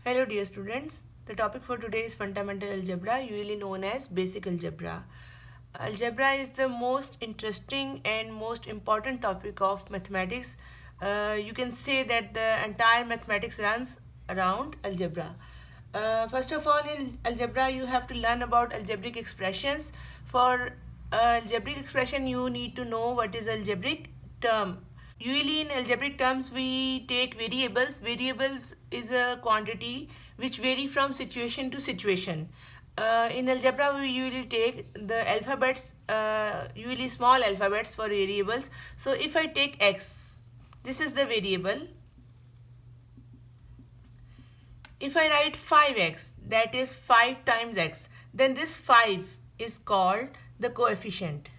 Hello dear students, the topic for today is fundamental algebra, usually known as basic algebra. Algebra is the most interesting and most important topic of mathematics. You can say that the entire mathematics runs around algebra. First of all, in algebra you have to learn about algebraic expressions. For algebraic expression you need to know what is algebraic term. Usually in algebraic terms we take variables. Variables is a quantity which vary from situation to situation. In algebra we usually take the alphabets, usually small alphabets for variables. So if I take x, this is the variable. If I write 5x, that is 5 times x, then this 5 is called the coefficient.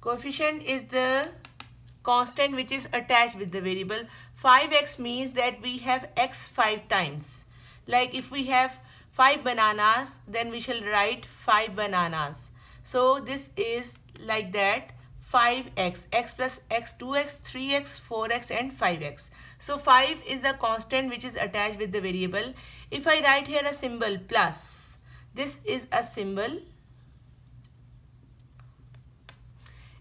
Coefficient is the constant which is attached with the variable. 5x means that we have x 5 times. Like if we have 5 bananas, then we shall write 5 bananas. So this is like that, 5x, x plus x, 2x, 3x, 4x and 5x. So 5 is a constant which is attached with the variable. If I write here a symbol plus, this is a symbol.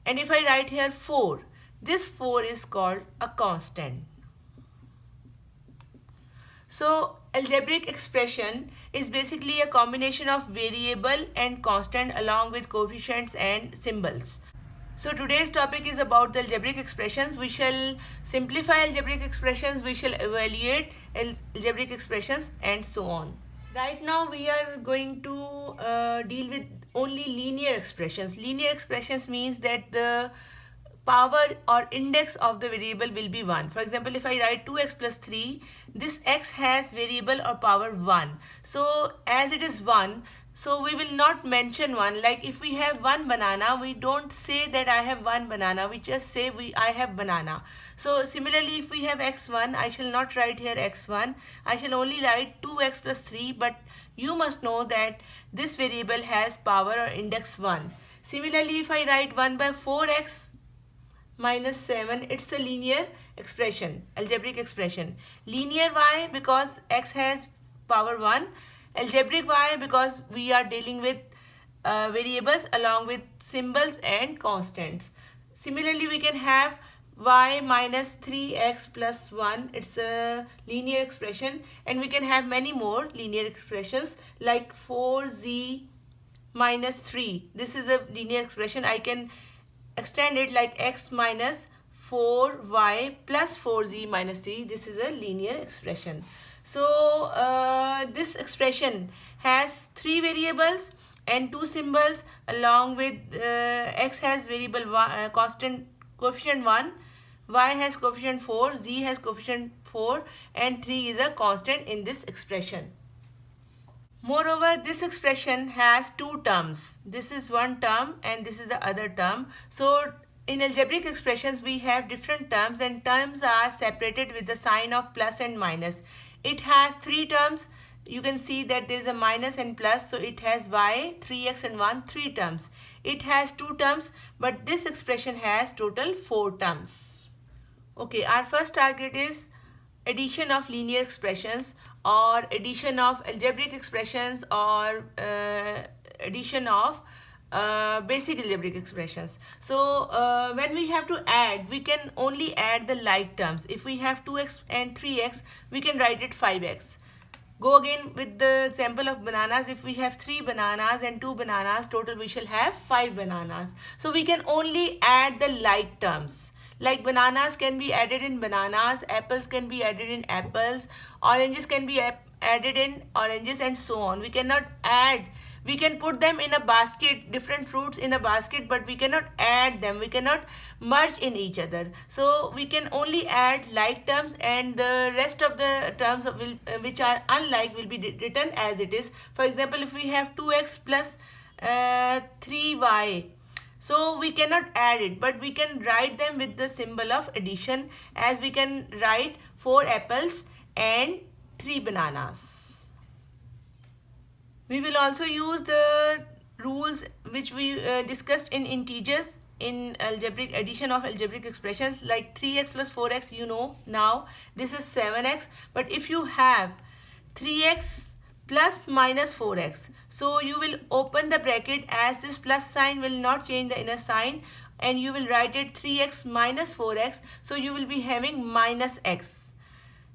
And if I write here 4, this 4 is called a constant. So algebraic expression is basically a combination of variable and constant along with coefficients and symbols. So today's topic is about the algebraic expressions. We shall simplify algebraic expressions, we shall evaluate algebraic expressions and so on. Right now we are going to deal with only linear expressions. Linear expressions means that the power or index of the variable will be 1. For example, if I write 2x plus 3, this x has variable or power 1. So as it is 1, so we will not mention 1. Like if we have 1 banana, we don't say that I have 1 banana. We just say I have banana. So similarly, if we have x1, I shall not write here x1. I shall only write 2x plus 3. But you must know that this variable has power or index 1. Similarly, if I write 1 by 4x minus 7, it's a linear expression, algebraic expression. Linear why? Because x has power 1. Algebraic why? Because we are dealing with variables along with symbols and constants. Similarly, we can have y minus 3x plus 1. It's a linear expression, and we can have many more linear expressions like 4z minus 3. This is a linear expression. I can extend it like x minus 4y plus 4z minus 3. This is a linear expression. So this expression has 3 variables and 2 symbols along with x has variable constant coefficient 1, y has coefficient 4, z has coefficient 4 and 3 is a constant in this expression. Moreover, this expression has 2 terms. This is one term and this is the other term. So in algebraic expressions we have different terms, and terms are separated with the sign of plus and minus. It has 3 terms. You can see that there is a minus and plus, so it has y, 3x and 1, 3 terms. It has 2 terms, but this expression has total 4 terms. Okay, our first target is addition of linear expressions or addition of algebraic expressions or addition of basic algebraic expressions. So when we have to add, we can only add the like terms. If we have 2x and 3x, we can write it 5x. Go again with the example of bananas. If we have 3 bananas and 2 bananas, total we shall have 5 bananas. So we can only add the like terms. Like bananas can be added in bananas, apples can be added in apples, oranges can be added in oranges and so on. We cannot add. We can put them in a basket, different fruits in a basket, but we cannot add them. We cannot merge in each other. So we can only add like terms, and the rest of the terms which are unlike will be written as it is. For example, if we have 2x plus 3y, so we cannot add it, but we can write them with the symbol of addition, as we can write 4 apples and 3 bananas. We will also use the rules which we discussed in integers in algebraic addition of algebraic expressions, like 3x plus 4x, you know now. This is 7x. But if you have 3x plus minus 4x. So you will open the bracket, as this plus sign will not change the inner sign, and you will write it 3x minus 4x. So you will be having minus x.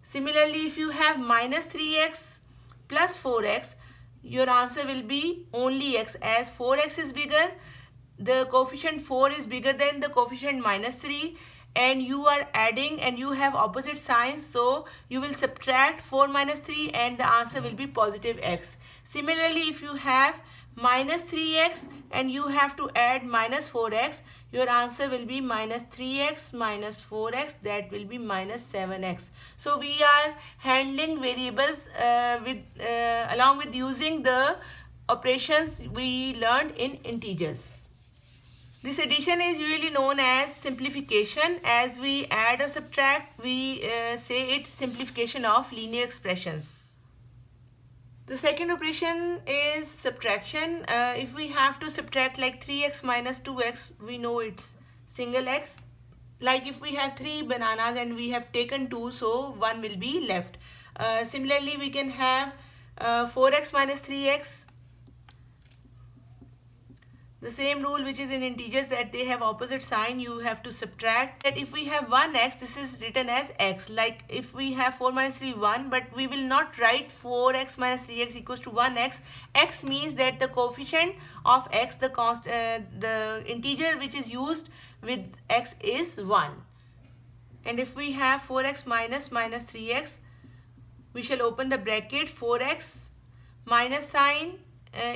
Similarly, if you have minus 3x plus 4x, your answer will be only x, as 4x is bigger. The coefficient 4 is bigger than the coefficient minus 3, and you are adding and you have opposite signs, so you will subtract 4 minus 3 and the answer will be positive x. Similarly, if you have minus 3x and you have to add minus 4x, your answer will be minus 3x minus 4x, that will be minus 7x. So we are handling variables along with using the operations we learned in integers. This addition is usually known as simplification. As we add or subtract, we say it's simplification of linear expressions. The second operation is subtraction. If we have to subtract like 3x minus 2x, we know it's single x. Like if we have 3 bananas and we have taken 2, so 1 will be left. Similarly, we can have 4x minus 3x. The same rule which is in integers, that they have opposite sign, you have to subtract. That if we have 1x, this is written as x. Like if we have 4 minus 3, 1, but we will not write 4x minus 3x equals to 1x. X means that the coefficient of x, the integer which is used with x is 1. And if we have 4x minus 3x, we shall open the bracket. 4x minus sign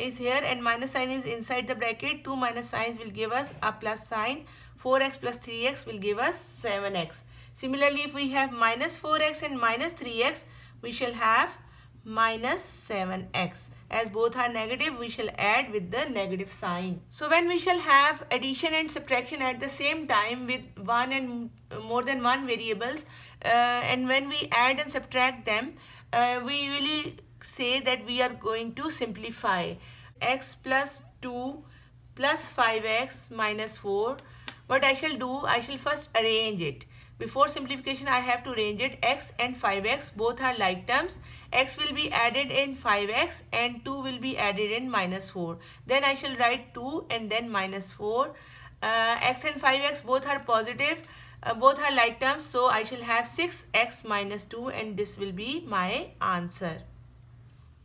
is here and minus sign is inside the bracket. 2 minus signs will give us a plus sign. 4x plus 3x will give us 7x. Similarly, if we have minus 4x and minus 3x, we shall have minus 7x. As both are negative, we shall add with the negative sign. So when we shall have addition and subtraction at the same time with one and more than one variables, and when we add and subtract them, we usually say that we are going to simplify. X plus 2 plus 5x minus 4. What I shall do, I shall first arrange it. Before simplification, I have to arrange it. X and 5x both are like terms. X will be added in 5x and 2 will be added in minus 4. Then I shall write 2 and then minus 4. X and 5x both are positive. Both are like terms, so I shall have 6x minus 2 and this will be my answer.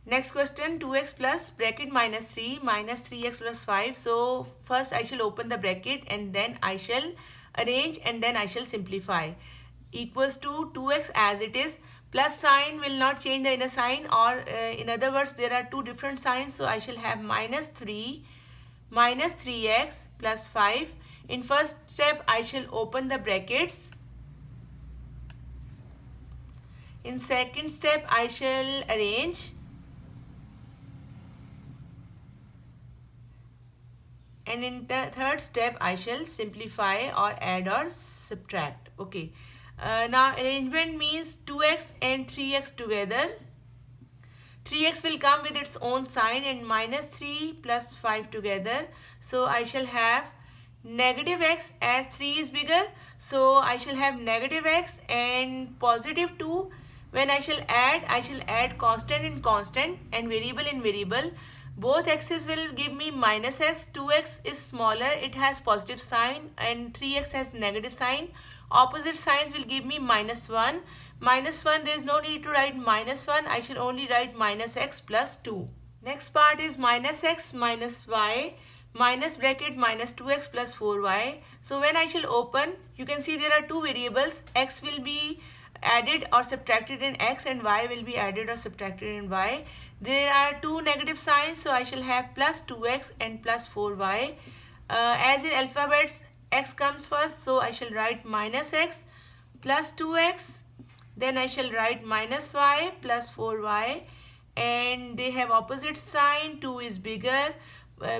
Next question, 2x plus bracket minus 3 minus 3x plus 5. So first I shall open the bracket and then I shall arrange and then I shall simplify. Equals to 2x as it is. Plus sign will not change the inner sign, or in other words, there are two different signs. So I shall have minus 3 minus 3x plus 5. In first step, I shall open the brackets. In second step, I shall arrange. And in the third step, I shall simplify or add or subtract. Okay. Now arrangement means 2x and 3x together. 3x will come with its own sign and minus 3 plus 5 together. So I shall have negative x, as 3 is bigger. So I shall have negative x and positive 2. When I shall add constant in constant and variable in variable. Both x's will give me minus x. 2x is smaller, it has positive sign, and 3x has negative sign. Opposite signs will give me minus 1. Minus 1, there is no need to write minus 1. I shall only write minus x plus 2. Next part is minus x minus y minus bracket minus 2x plus 4y. So when I shall open, you can see there are two variables. X will be added or subtracted in x and y will be added or subtracted in y. There are two negative signs, so I shall have plus 2x and plus 4y. As in alphabets, x comes first, so I shall write minus x plus 2x. Then I shall write minus y plus 4y. And they have opposite sign. 2 is bigger.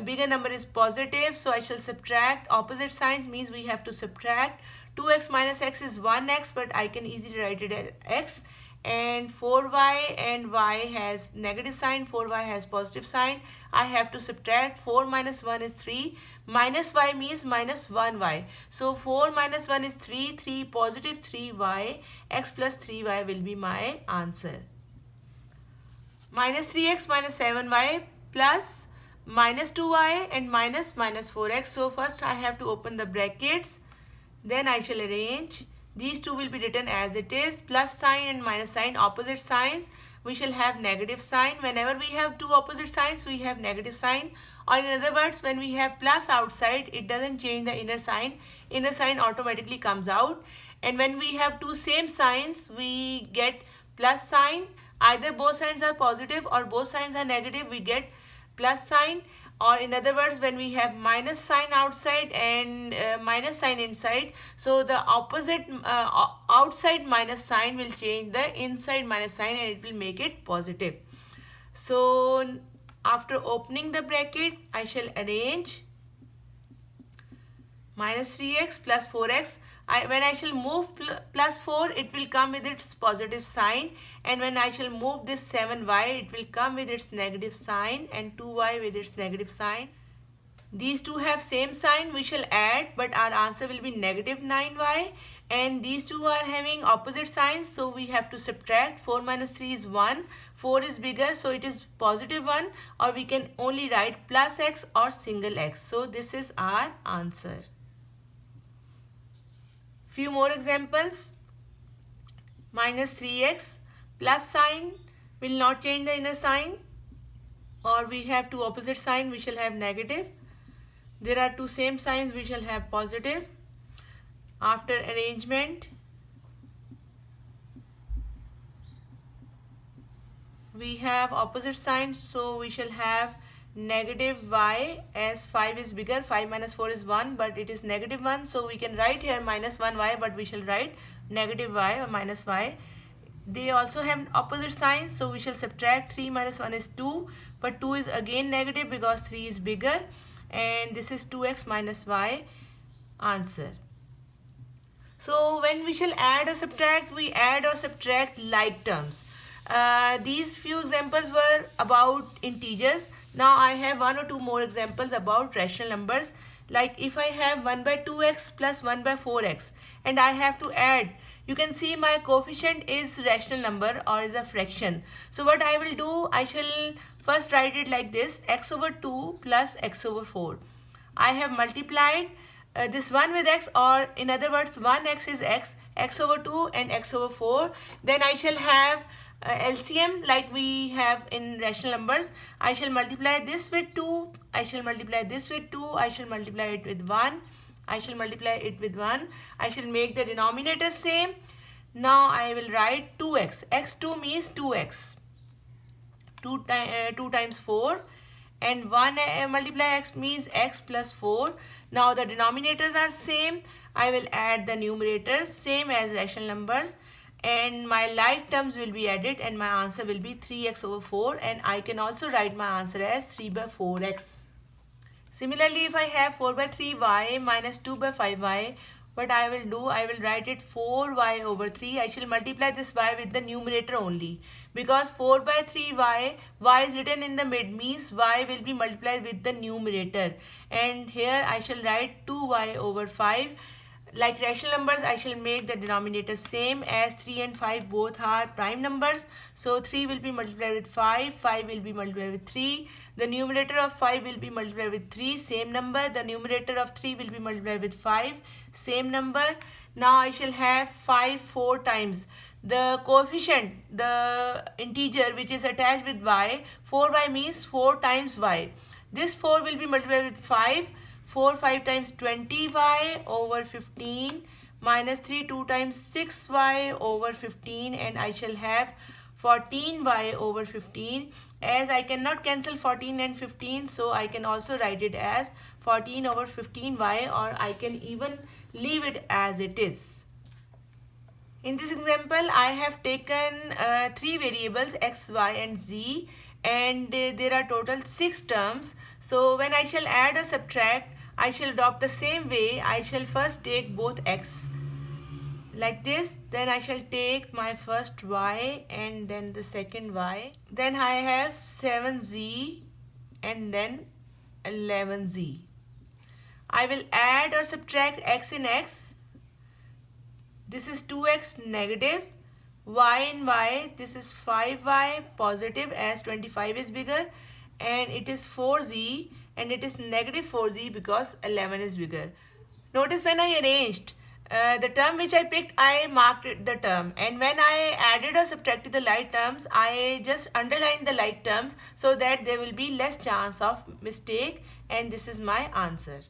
Bigger number is positive, so I shall subtract. Opposite signs means we have to subtract. 2x minus x is 1x, but I can easily write it as x. And 4y and y has negative sign, 4y has positive sign. I have to subtract. 4 minus 1 is 3. Minus y means minus 1y. So 4 minus 1 is 3. 3 positive 3y. X plus 3y will be my answer. minus 3x minus 7y plus minus 2y and minus 4x. So first I have to open the brackets, then I shall arrange. These two will be written as it is, plus sign and minus sign, opposite signs. We shall have negative sign. Whenever we have two opposite signs, we have negative sign. Or in other words, when we have plus outside, it doesn't change the inner sign. Inner sign automatically comes out. And when we have two same signs, we get plus sign. Either both signs are positive or both signs are negative, we get plus sign. Or in other words, when we have minus sign outside and minus sign inside, so the opposite outside minus sign will change the inside minus sign and it will make it positive. So after opening the bracket, I shall arrange minus 3x plus 4x. When I shall move plus 4, it will come with its positive sign, and when I shall move this 7y, it will come with its negative sign, and 2y with its negative sign. These two have same sign, we shall add, but our answer will be negative 9y, and these two are having opposite signs, so we have to subtract. 4 minus 3 is 1, 4 is bigger, so it is positive 1, or we can only write plus x or single x. So this is our answer. Few more examples. Minus 3x plus sign will not change the inner sign, or we have two opposite sign, we shall have negative. There are two same signs, we shall have positive. After arrangement, we have opposite signs, so we shall have negative y, as 5 is bigger. 5 minus 4 is 1, but it is negative 1, so we can write here minus 1y, but we shall write negative y or minus y. They also have opposite signs, so we shall subtract. 3 minus 1 is 2, but 2 is again negative because 3 is bigger, and this is 2x minus y. Answer. So when we shall add or subtract, we add or subtract like terms. These few examples were about integers. Now I have one or two more examples about rational numbers. Like if I have 1 by 2x plus 1 by 4x and I have to add, you can see my coefficient is rational number or is a fraction. So what I will do, I shall first write it like this: x over 2 plus x over 4. I have multiplied this 1 with x, or in other words 1x is x, x over 2 and x over 4. Then I shall have LCM like we have in rational numbers. I shall multiply this with 2, I shall multiply this with 2, I shall multiply it with 1, I shall multiply it with 1. I shall make the denominator same. Now I will write 2x. x2 means 2x. 2 times 4, and 1 multiply x means x plus 4. Now the denominators are same. I will add the numerators same as rational numbers, and my like terms will be added, and my answer will be 3x over 4, and I can also write my answer as 3 by 4x. Similarly, if I have 4 by 3y minus 2 by 5y, what I will do, I will write it 4y over 3. I shall multiply this y with the numerator only, because 4 by 3y, y is written in the mid, means y will be multiplied with the numerator, and here I shall write 2y over 5. Like rational numbers, I shall make the denominator same, as 3 and 5 both are prime numbers. So 3 will be multiplied with 5, 5 will be multiplied with 3. The numerator of 5 will be multiplied with 3, same number. The numerator of 3 will be multiplied with 5, same number. Now I shall have 5 4 times. The coefficient, the integer which is attached with y, 4y means 4 times y. This 4 will be multiplied with 5. 4 5 times 20y over 15 minus 3 2 times 6y over 15, and I shall have 14y over 15. As I cannot cancel 14 and 15, so I can also write it as 14 over 15y, or I can even leave it as it is. In this example, I have taken 3 variables x, y and z, and there are total 6 terms. So when I shall add or subtract, I shall adopt the same way. I shall first take both x like this, then I shall take my first y and then the second y. Then I have 7z and then 11z. I will add or subtract x in x. This is 2x negative y in y, this is 5y positive as 25 is bigger, and it is 4z, and it is negative 4z because 11 is bigger. Notice when I arranged the term which I picked, I marked the term, and when I added or subtracted the like terms, I just underlined the like terms so that there will be less chance of mistake, and this is my answer.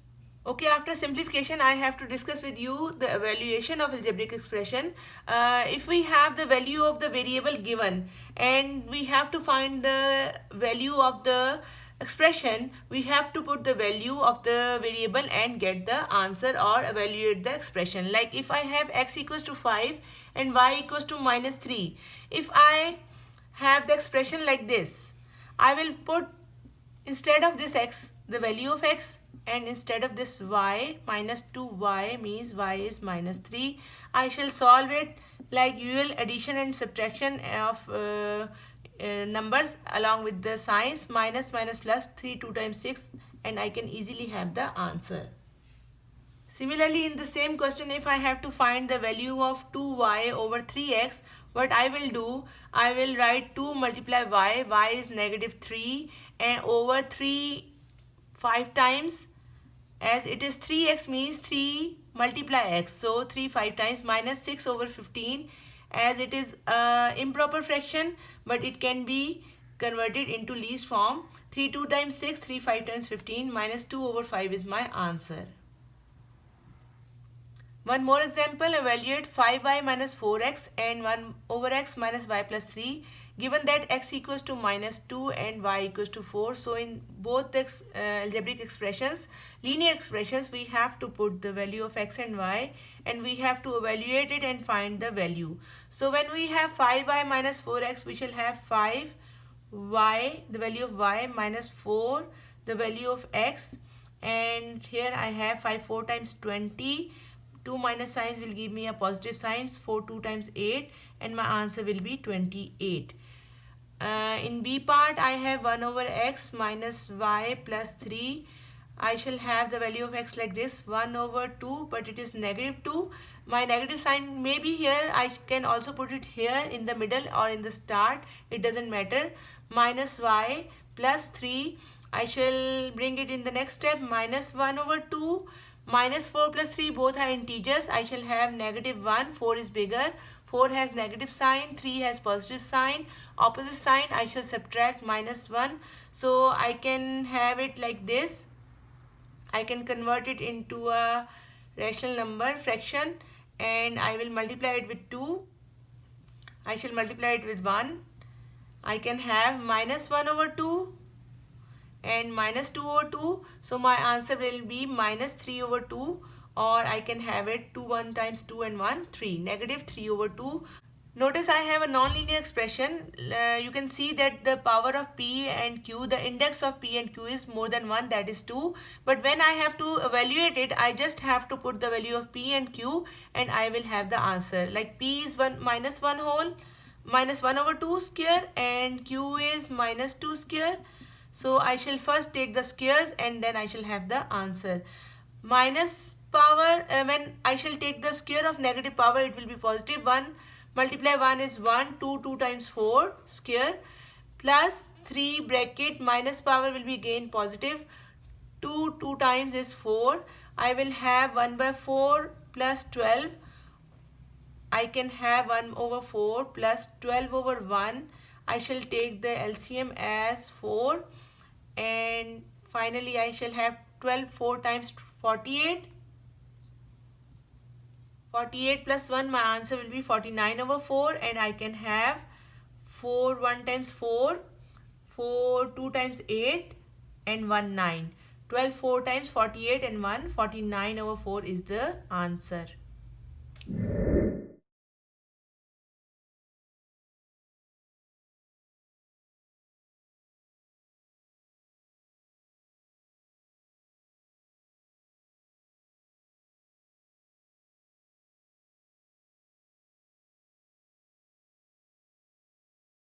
Okay, after simplification, I have to discuss with you the evaluation of algebraic expression. If we have the value of the variable given and we have to find the value of the expression, we have to put the value of the variable and get the answer or evaluate the expression. Like if I have x equals to 5 and y equals to minus 3, if I have the expression like this, I will put instead of this x the value of x, and instead of this y, minus 2y means y is minus 3. I shall solve it like usual, addition and subtraction of numbers along with the signs, minus minus plus, 3 2 times 6, and I can easily have the answer. Similarly, in the same question, if I have to find the value of 2y over 3x, what I will do, I will write 2 multiply y is negative 3, and over 3 5 times, as it is 3x means 3 multiply x, so 3 5 times, minus 6 over 15, as it is improper fraction but it can be converted into least form. 3 2 times 6, 3 5 times 15, minus 2 over 5 is my answer. One more example, evaluate 5y minus 4x and 1 over x minus y plus 3. Given that x equals to minus 2 and y equals to 4. So in both the algebraic expressions, linear expressions, we have to put the value of x and y, and we have to evaluate it and find the value. So when we have 5y minus 4x, we shall have 5y, the value of y, minus 4, the value of x, and here I have 5 4 times 20. 2 minus signs will give me a positive signs, 4 2 times 8, and my answer will be 28. In B part, I have 1 over x minus y plus 3. I shall have the value of x like this, 1 over 2, but it is negative 2. My negative sign may be here. I can also put it here in the middle or in the start. It doesn't matter. Minus y plus 3. I shall bring it in the next step, minus 1 over 2. Minus 4 plus 3, both are integers. I shall have negative 1. 4 is bigger. 4 has negative sign. 3 has positive sign. Opposite sign, I shall subtract minus 1. So I can have it like this. I can convert it into a rational number, fraction, and I will multiply it with 2. I shall multiply it with 1. I can have minus 1 over 2. And minus 2 over 2, so my answer will be minus 3 over 2, or I can have it 2 1 times 2 and 1 3, negative 3 over 2. Notice I have a nonlinear expression. You can see that the power of p and q, the index of p and q is more than 1, that is 2. But when I have to evaluate it, I just have to put the value of p and q and I will have the answer. Like p is 1 minus 1 whole, minus 1 over 2 square, and q is minus 2 square. So I shall first take the squares and then I shall have the answer. Minus power, when I shall take the square of negative power, it will be positive. 1 multiply 1 is 1, 2 2 times 4 square, plus 3 bracket, minus power will be again positive. 2 2 times is 4. I will have 1 by 4 plus 12. I can have 1 over 4 plus 12 over 1. I shall take the LCM as 4, and finally I shall have 12 4 times 48. 48 plus 1, my answer will be 49 over 4, and I can have 4 1 times 4, 4 2 times 8, and 1 9. 12 4 times 48 and 1, 49 over 4 is the answer.